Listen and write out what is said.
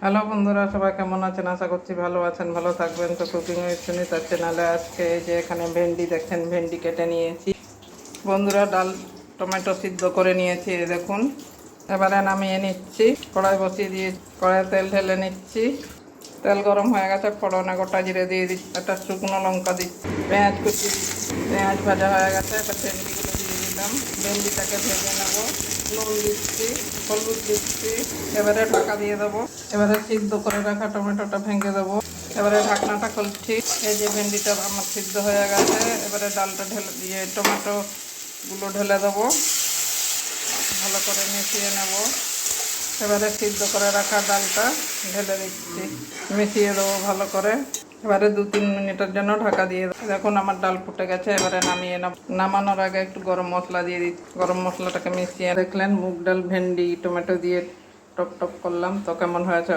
Hello বন্ধুরা, সবাই কেমন আছেন? আশা করছি ভালো আছেন, ভালো থাকবেন। তো কুকিং উইথ সুনিতার চ্যানেলে আজকে এই যে এখানে ভেন্ডি দেখছেন, ভেন্ডি কেটে নিয়েছি বন্ধুরা। ডাল টমেটো সিদ্ধ করে নিয়েছি, এই দেখুন। এবারে নামিয়ে নিচ্ছি, কড়াই বসিয়ে দিয়ে কড়াইয়ে তেল ঢেলে নিচ্ছি। তেল গরম হয়ে গেছে, ফোড়নে গোটা জিরে দিয়ে দিচ্ছি, একটা শুকনো লঙ্কা দিচ্ছি, পেঁয়াজ কুচি দিচ্ছি। পেঁয়াজ ভাজা হয়ে গেছে, এবার ভেন্ডিগুলো দিয়ে দিলাম। ভেন্ডিটাকে ভেজে নেব। নুন দিচ্ছি, হলুদ দিচ্ছি। এবারে ঢাকা দিয়ে দেবো। এবারে সিদ্ধ করে রাখা টমেটোটা ভেঙে দেবো। এবারে ঢাকনাটা খুলছি। এই যে ভেন্ডিটা আমার সিদ্ধ হয়ে গেছে, এবারে ডালটা ঢেলে দিয়ে টমেটোগুলো ঢেলে দেবো, ভালো করে মিশিয়ে নেব। এবারে সিদ্ধ করে রাখা ডালটা ঢেলে দিচ্ছি, মিশিয়ে দেবো ভালো করে। এবারে 2-3 মিনিটের জন্য ঢাকা দিয়ে দেবো। দেখুন আমার ডাল ফুটে গেছে, এবারে নামিয়ে নেব। নামানোর আগে একটু গরম মশলা দিয়ে দিচ্ছি। গরম মশলাটাকে মিশিয়ে দেখলেন, মুগ ডাল ভেন্ডি টমেটো দিয়ে টপ টপ করলাম, তো কেমন হয়েছে